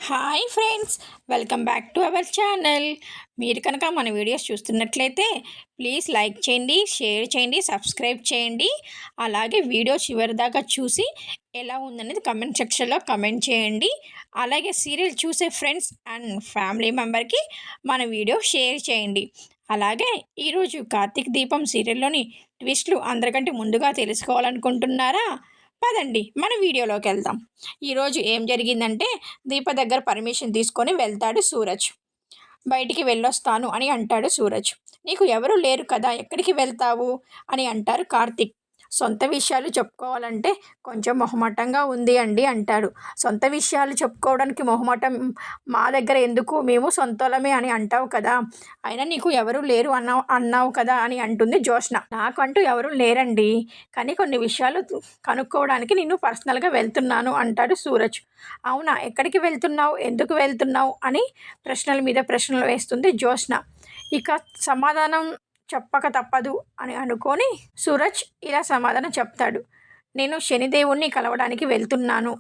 Hi friends, welcome back to our channel. మీరు కనుక మన వీడియోస్ చూస్తున్నట్లయితే ప్లీజ్ లైక్ చేయండి, షేర్ చేయండి, సబ్స్క్రైబ్ చేయండి. అలాగే వీడియో చివరి దాకా చూసి ఎలా ఉందనేది కమెంట్ సెక్షన్లో కమెంట్ చేయండి. అలాగే సీరియల్ చూసే ఫ్రెండ్స్ అండ్ ఫ్యామిలీ మెంబర్కి మన వీడియో షేర్ చేయండి. అలాగే ఈరోజు కార్తీక్ దీపం సీరియల్లోని ట్విస్ట్లు అందరికంటే ముందుగా తెలుసుకోవాలనుకుంటున్నారా? పదండి మన వీడియోలోకి వెళ్దాం. ఈరోజు ఏం జరిగిందంటే, దీప దగ్గర పర్మిషన్ తీసుకొని వెళ్తాడు సూరజ్. బయటికి వెళ్ళొస్తాను అని అంటాడు సూరజ్. నీకు ఎవరు లేరు కదా, ఎక్కడికి వెళ్తావు అని అంటారు కార్తీక్. సొంత విషయాలు చెప్పుకోవాలంటే కొంచెం మొహమాటంగా ఉంది అండి అంటాడు. సొంత విషయాలు చెప్పుకోవడానికి మొహమాటం మా దగ్గర ఎందుకు, మేము సొంతలమే అని అంటావు కదా, అయినా నీకు ఎవరు లేరు అన్నావు కదా అని అంటుంది జ్యోత్స్న. నాకంటూ ఎవరు లేరండి, కానీ కొన్ని విషయాలు కనుక్కోవడానికి నేను పర్సనల్గా వెళ్తున్నాను అంటాడు సూరజ్. అవునా, ఎక్కడికి వెళ్తున్నావు, ఎందుకు వెళ్తున్నావు అని ప్రశ్నల మీద ప్రశ్నలు వేస్తుంది జ్యోత్స్న. ఇక సమాధానం చెప్పక తప్పదు అని అనుకొని సూరజ్ ఇలా సమాధానం చెప్తాడు. నేను శనిదేవుణ్ణి కలవడానికి వెళ్తున్నాను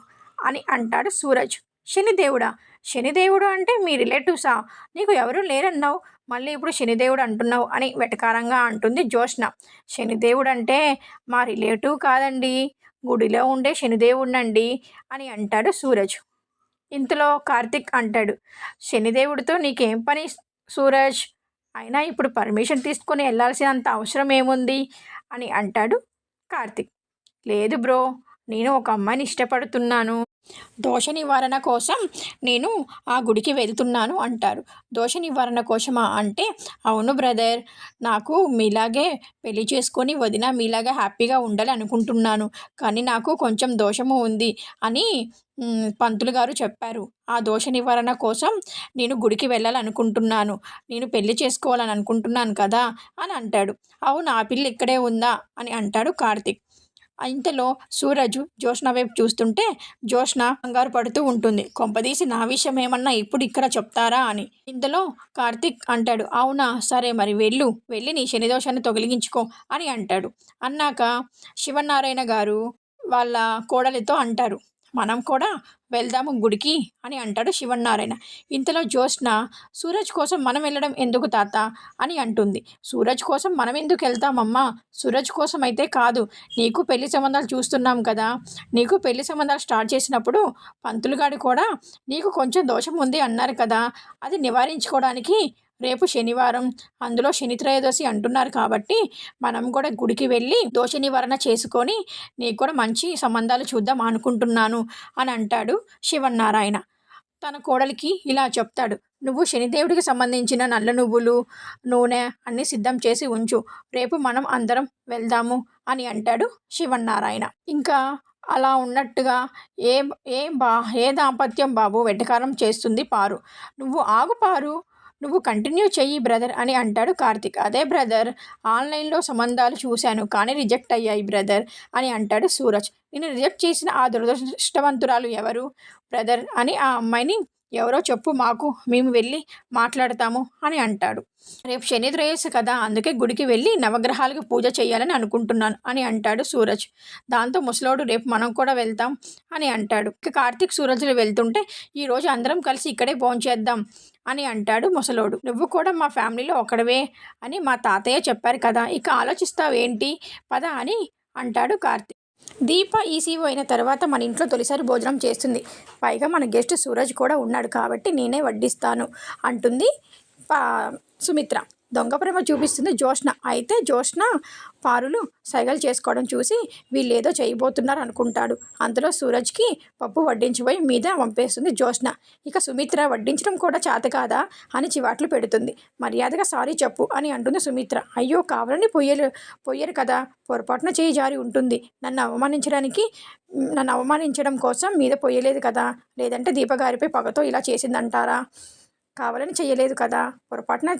అని అంటాడు సూరజ్. శనిదేవుడా? శనిదేవుడు అంటే మీ రిలేటివ్సా? నీకు ఎవరు లేరన్నావు, మళ్ళీ ఇప్పుడు శనిదేవుడు అంటున్నావు అని వెటకారంగా అంటుంది జ్యోత్స్న. శనిదేవుడు అంటే మా రిలేటివ్ కాదండి, గుడిలో ఉండే శనిదేవుడినండి అని అంటాడు సూరజ్. ఇంతలో కార్తిక్ అంటాడు, శనిదేవుడితో నీకేం పని సూరజ్, అయినా ఇప్పుడు పర్మిషన్ తీసుకొని వెళ్ళాల్సినంత అవసరం ఏముంది అని అంటాడు కార్తిక్. లేదు బ్రో, నేను ఒక అమ్మాయిని ఇష్టపడుతున్నాను, దోష నివారణ కోసం నేను ఆ గుడికి వెళ్తున్నాను అంటారు. దోష నివారణ కోసమా అంటే, అవును బ్రదర్, నాకు మీలాగే పెళ్లి చేసుకొని వదిన మీలాగా హ్యాపీగా ఉండాలి అనుకుంటున్నాను, కానీ నాకు కొంచెం దోషము ఉంది అని పంతులు గారు చెప్పారు. ఆ దోష నివారణ కోసం నేను గుడికి వెళ్ళాలనుకుంటున్నాను, నేను పెళ్లి చేసుకోవాలని అనుకుంటున్నాను కదా అని అంటాడు. అవును, ఆ పిల్ల ఇక్కడే ఉందా అని అంటాడు కార్తిక్. ఇంతలో సూరజ్ జ్యోత్స్న వైపు చూస్తుంటే జ్యోత్స్న కంగారు పడుతూ ఉంటుంది. కొంపదీసి నా విషయం ఏమన్నా ఇప్పుడు ఇక్కడ చెప్తారా అని. ఇంతలో కార్తిక్ అంటాడు, అవునా, సరే మరి వెళ్ళి నీ శనిదోషాన్ని తొలగించుకో అని అంటాడు. అన్నాక శివనారాయణ గారు వాళ్ళ కోడలితో అంటారు, మనం కూడా వెళ్దాము గుడికి అని అంటాడు శివనారాయణ. ఇంతలో జ్యోత్స్న, సూరజ్ కోసం మనం వెళ్ళడం ఎందుకు తాత అని అంటుంది. సూరజ్ కోసం మనం ఎందుకు వెళ్తామమ్మా, సూరజ్ కోసం అయితే కాదు, నీకు పెళ్లి సంబంధాలు చూస్తున్నాం కదా, నీకు పెళ్లి సంబంధాలు స్టార్ట్ చేసినప్పుడు పంతులుగాడు కూడా నీకు కొంచెం దోషం ఉంది అన్నారు కదా, అది నివారించుకోవడానికి రేపు శనివారం, అందులో శని త్రయోదశి అంటున్నారు కాబట్టి మనం కూడా గుడికి వెళ్ళి దోష నివారణ చేసుకొని నీకు కూడా మంచి సంబంధాలు చూద్దాం అనుకుంటున్నాను అని అంటాడు శివనారాయణ. తన కోడలికి ఇలా చెప్తాడు, నువ్వు శనిదేవుడికి సంబంధించిన నల్ల నువ్వులు, నూనె అన్నీ సిద్ధం చేసి ఉంచు, రేపు మనం అందరం వెళ్దాము అని అంటాడు శివనారాయణ. ఇంకా అలా ఉన్నట్టుగా ఏ ఏ దాంపత్యం బాబు వెటకారం చేస్తుంది పారు. నువ్వు ఆగు పారు, నువ్వు కంటిన్యూ చెయ్యి బ్రదర్ అని అంటాడు కార్తిక్. అదే బ్రదర్, ఆన్లైన్లో సంబంధాలు చూశాను కానీ రిజెక్ట్ అయ్యాయి బ్రదర్ అని అంటాడు సూరజ్. నేను రిజెక్ట్ చేసిన ఆ దురదృష్టవంతురాలు ఎవరు బ్రదర్ అని ఆ అమ్మాయిని ఎవరో చెప్పు మాకు, మేము వెళ్ళి మాట్లాడతాము అని అంటాడు. రేపు శని త్రయోదశి కదా, అందుకే గుడికి వెళ్ళి నవగ్రహాలకు పూజ చేయాలని అనుకుంటున్నాను అని అంటాడు సూరజ్. దాంతో ముసలోడు, రేపు మనం కూడా వెళ్తాం అని అంటాడు. ఇక కార్తిక్ సూరజ్లు వెళ్తుంటే, ఈరోజు అందరం కలిసి ఇక్కడే భోంచేద్దాం అని అంటాడు ముసలోడు. నువ్వు కూడా మా ఫ్యామిలీలో ఒకడవే అని మా తాతయ్య చెప్పారు కదా, ఇక ఆలోచిస్తావేంటి, పద అని అంటాడు కార్తిక్. దీప ఈసీఓ అయిన తర్వాత మన ఇంట్లో తొలిసారి భోజనం చేస్తుంది, పైగా మన గెస్ట్ సూరజ్ కూడా ఉన్నాడు కాబట్టి నేనే వడ్డిస్తాను అంటుంది సుమిత్ర. దొంగ ప్రేమ చూపిస్తుంది జ్యోత్స్న. అయితే జ్యోత్స్న పారులు సైగలు చేసుకోవడం చూసి వీళ్ళేదో చేయబోతున్నారు అనుకుంటాడు. అంతలో సూరజ్కి పప్పు వడ్డించిపోయి మీద పంపేస్తుంది జ్యోత్స్న. ఇక సుమిత్ర వడ్డించడం కూడా చేత కాదా అని చివాట్లు పెడుతుంది. మర్యాదగా సారీ చెప్పు అని అంటుంది సుమిత్ర. అయ్యో, కావాలని పొయ్యరు కదా, పొరపాటున చేయి జారి ఉంటుంది, నన్ను అవమానించడం కోసం మీద పొయ్యలేదు కదా, లేదంటే దీపగారిపై పగతో ఇలా చేసిందంటారా, కావాలని చేయలేదు కదా, పొరపాటున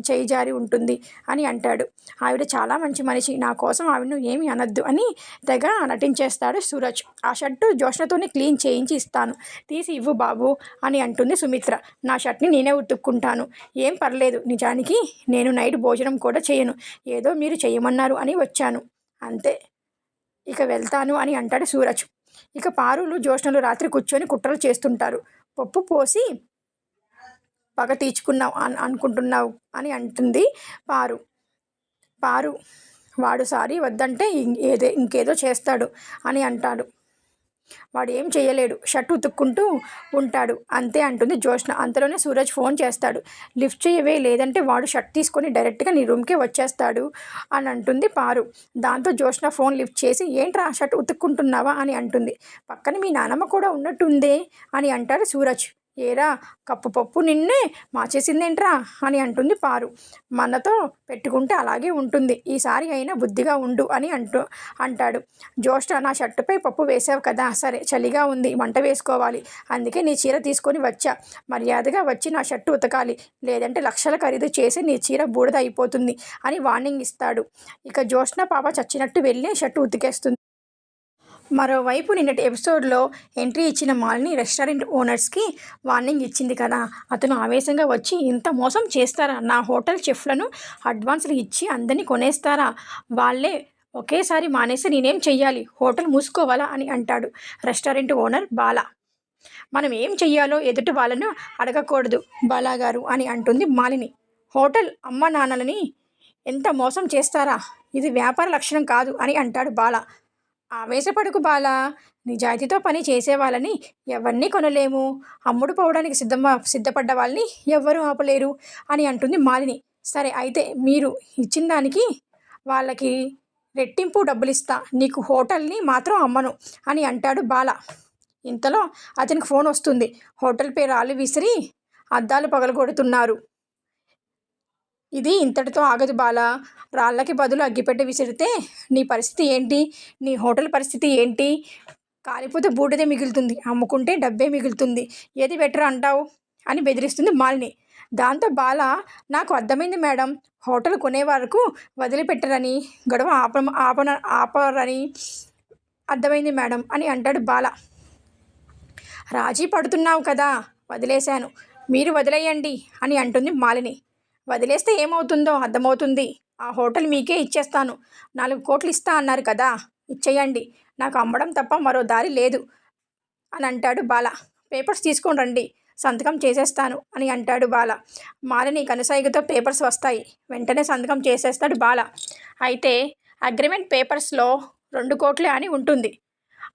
చేయి జారి ఉంటుంది అని అంటాడు. ఆవిడ చాలా మంచి మనిషి, నా కోసం ఆవిడను ఏమీ అనొద్దు అని తెగ నటించేస్తాడు సూరజ్. ఆ షర్టు జ్యోత్స్నతోనే క్లీన్ చేయించి ఇస్తాను, తీసి ఇవ్వు బాబు అని అంటుంది సుమిత్ర. నా షర్ట్ని నేనే ఉతుక్కుంటాను, ఏం పర్లేదు, నిజానికి నేను నైట్ భోజనం కూడా చేయను, ఏదో మీరు చేయమన్నారు అని వచ్చాను అంతే, ఇక వెళ్తాను అని అంటాడు సూరజ్. ఇక పారులు జ్యోత్స్నలు రాత్రి కూర్చొని కుట్రలు చేస్తుంటారు. పప్పు పోసి పగ తీర్చుకున్నావు అనుకుంటున్నావు అని అంటుంది పారు. పారు వాడు సారీ వద్దంటే ఇంకేదో చేస్తాడు అని అంటాడు. వాడు ఏం చేయలేడు, షర్ట్ ఉతుక్కుంటూ ఉంటాడు అంతే అంటుంది జ్యోత్స్న. అంతలోనే సూరజ్ ఫోన్ చేస్తాడు. లిఫ్ట్ చేయవే, లేదంటే వాడు షర్ట్ తీసుకొని డైరెక్ట్గా నీ రూమ్కే వచ్చేస్తాడు అని అంటుంది పారు. దాంతో జ్యోత్స్న ఫోన్ లిఫ్ట్ చేసి, ఏంట్రా షర్ట్ ఉతుక్కుంటున్నావా అని అంటుంది. పక్కన మీ నానమ్మ కూడా ఉన్నట్టుందే అని అంటాడు సూరజ్. ఏరా కప్పు పప్పు నిన్నే మార్చేసిందేంట్రా అని అంటుంది పారు. మనతో పెట్టుకుంటే అలాగే ఉంటుంది, ఈసారి అయినా బుద్ధిగా ఉండు అని అంటాడు. జ్యోష్ణ, నా షర్టుపై పప్పు వేసావు కదా, సరే చలిగా ఉంది, వంట వేసుకోవాలి, అందుకే నీ చీర తీసుకొని వచ్చా, మర్యాదగా వచ్చి నా షర్టు ఉతకాలి, లేదంటే లక్షల ఖరీదు చేసి నీ చీర బూడిద అయిపోతుంది అని వార్నింగ్ ఇస్తాడు. ఇక జ్యోష్ణ పాప చచ్చినట్టు వెళ్ళి షర్టు ఉతికేస్తుంది. మరోవైపు నిన్నటి ఎపిసోడ్లో ఎంట్రీ ఇచ్చిన మాలిని రెస్టారెంట్ ఓనర్స్కి వార్నింగ్ ఇచ్చింది కదా, అతను ఆవేశంగా వచ్చి, ఇంత మోసం చేస్తారా, నా హోటల్ చెఫ్లను అడ్వాన్స్లు ఇచ్చి అందరినీ కొనేస్తారా, వాళ్ళే ఒకేసారి మానేసి నేనేం చెయ్యాలి, హోటల్ మూసుకోవాలా అని అంటాడు రెస్టారెంట్ ఓనర్ బాలా. మనం ఏం చెయ్యాలో ఎదుటి వాళ్ళను అడగకూడదు బాలాగారు అని అంటుంది మాలిని. హోటల్ అమ్మ నాన్నలని ఎంత మోసం చేస్తారా, ఇది వ్యాపార లక్షణం కాదు అని అంటాడు బాలా. ఆవేశపడుకు బాలా, నిజాయితీతో పని చేసే వాళ్ళని ఎవరిని కొనలేము, అమ్ముడు పోవడానికి సిద్ధపడ్డ వాళ్ళని ఎవ్వరూ ఆపలేరు అని అంటుంది మాలిని. సరే అయితే మీరు ఇచ్చిన దానికి వాళ్ళకి రెట్టింపు డబ్బులిస్తా, నీకు హోటల్ని మాత్రం అమ్మను అని అంటాడు బాలా. ఇంతలో అతనికి ఫోన్ వస్తుంది. హోటల్ పేరు రాళ్ళు విసిరి అద్దాలు పగలగొడుతున్నారు, ఇది ఇంతటితో ఆగదు బాలా, రాళ్ళకి బదులు అగ్గిపెట్టె విసిరితే నీ పరిస్థితి ఏంటి, నీ హోటల్ పరిస్థితి ఏంటి, కాలిపోతే బూడిదే మిగులుతుంది, అమ్ముకుంటే డబ్బే మిగులుతుంది, ఏది బెటర్ అంటావు అని బెదిరిస్తుంది మాలిని. దాంతో బాలా, నాకు అర్థమైంది మేడం, హోటల్ కొనే వరకు వదిలిపెట్టరని, గొడవ ఆపరని అర్థమైంది మేడం అని అంటాడు బాలా. రాజీ పడుతున్నావు కదా, వదిలేశాను, మీరు వదిలేయండి అని అంటుంది మాలిని. వదిలేస్తే ఏమవుతుందో అర్థమవుతుంది, ఆ హోటల్ మీకే ఇచ్చేస్తాను, 4 కోట్లు ఇస్తా అన్నారు కదా, ఇచ్చేయండి, నాకు అమ్మడం తప్ప మరో దారి లేదు అని అంటాడు బాలా. పేపర్స్ తీసుకొని రండి, సంతకం చేసేస్తాను అని అంటాడు బాలా. మాలిని కనుసైగతో పేపర్స్ వస్తాయి, వెంటనే సంతకం చేసేస్తాడు బాలా. అయితే అగ్రిమెంట్ పేపర్స్లో 2 కోట్లే అని ఉంటుంది.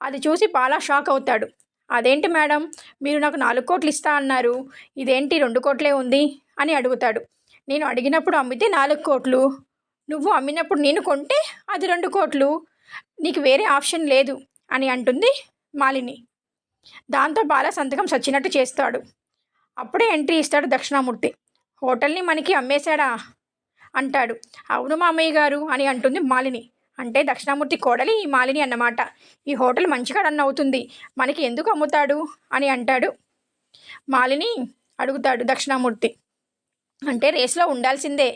అది చూసి బాలా షాక్ అవుతాడు. అదేంటి మేడం, మీరు నాకు 4 కోట్లు ఇస్తా అన్నారు, ఇదేంటి 2 కోట్లే ఉంది అని అడుగుతాడు. నేను అడిగినప్పుడు అమ్మితే 4 కోట్లు, నువ్వు అమ్మినప్పుడు నేను కొంటే అది 2 కోట్లు, నీకు వేరే ఆప్షన్ లేదు అని అంటుంది మాలిని. దాంతో బాలా సంతకం చచ్చినట్టు చేస్తాడు. అప్పుడే ఎంట్రీ ఇస్తాడు దక్షిణామూర్తి. హోటల్ని మనకి అమ్మేశాడా అంటాడు. అవును మామయ్య గారు అని అంటుంది మాలిని. అంటే దక్షిణామూర్తి కోడలి ఈ మాలిని అన్నమాట. ఈ హోటల్ మంచిగా రన్ అవుతుంది, మనకి ఎందుకు అమ్ముతాడు అని అంటాడు. మాలిని అడుగుతాడు దక్షిణామూర్తి. అంటే రేస్లో ఉండాల్సిందే,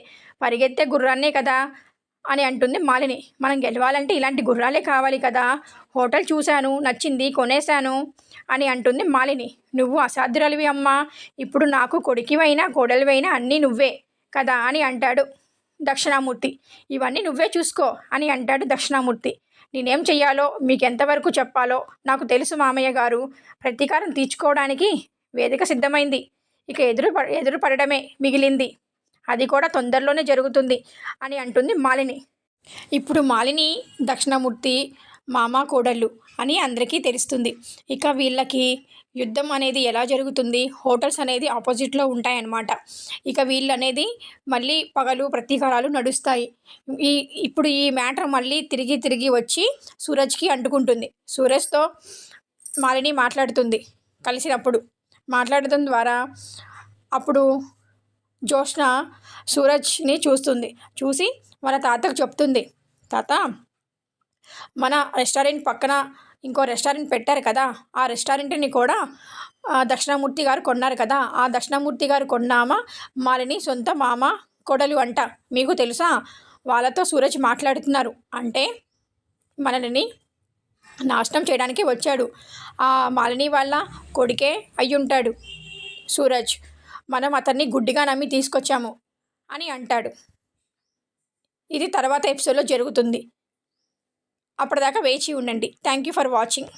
పరిగెత్తే గుర్రాన్నే కదా అని అంటుంది మాలిని. మనం గెలవాలంటే ఇలాంటి గుర్రాలే కావాలి కదా, హోటల్ చూశాను, నచ్చింది, కొనేశాను అని అంటుంది మాలిని. నువ్వు అసాధ్యురాలివి అమ్మా, ఇప్పుడు నాకు కొడుకువైనా కోడలివైనా అన్నీ నువ్వే కదా అని అంటాడు దక్షిణామూర్తి. ఇవన్నీ నువ్వే చూసుకో అని అంటాడు దక్షిణామూర్తి. నేనేం చెయ్యాలో, మీకు ఎంతవరకు చెప్పాలో నాకు తెలుసు మామయ్య గారు, ప్రతీకారం తీర్చుకోవడానికి వేదిక సిద్ధమైంది, ఇక ఎదురు పడడమే మిగిలింది, అది కూడా తొందరలోనే జరుగుతుంది అని అంటుంది మాలిని. ఇప్పుడు మాలిని దక్షిణామూర్తి మామ కోడళ్ళు అని అందరికీ తెలుస్తుంది. ఇక వీళ్ళకి యుద్ధం అనేది ఎలా జరుగుతుంది, హోటల్స్ అనేది ఆపోజిట్లో ఉంటాయన్నమాట. ఇక వీళ్ళు అనేది మళ్ళీ పగలు ప్రతీకారాలు నడుస్తాయి. ఇప్పుడు ఈ మ్యాటర్ మళ్ళీ తిరిగి వచ్చి సూరజ్కి అంటుకుంటుంది. సూరజ్తో మాలిని మాట్లాడుతుంది, కలిసినప్పుడు మాట్లాడటం ద్వారా అప్పుడు జ్యోత్స్న సూరజ్ని చూసి వాళ్ళ తాతకు చెప్తుంది. తాత, మన రెస్టారెంట్ పక్కన ఇంకో రెస్టారెంట్ పెట్టారు కదా, ఆ రెస్టారెంట్ని కూడా దక్షిణామూర్తి గారు కొన్నారు కదా, ఆ దక్షిణామూర్తి గారు కొన్నామా మాలిని సొంత మామ కోడలు అంట, మీకు తెలుసా, వాళ్ళతో సూరజ్ మాట్లాడుతున్నారు, అంటే మనల్ని నాశనం చేయడానికి వచ్చాడు, ఆ మాలిని వాళ్ళ కొడుకే అయ్యుంటాడు సూరజ్, మనం అతన్ని గుడ్డిగా నమ్మి తీసుకొచ్చాము అని అంటాడు. ఇది తర్వాత ఎపిసోడ్లో జరుగుతుంది. అప్పటిదాకా వేచి ఉండండి. Thank you for watching.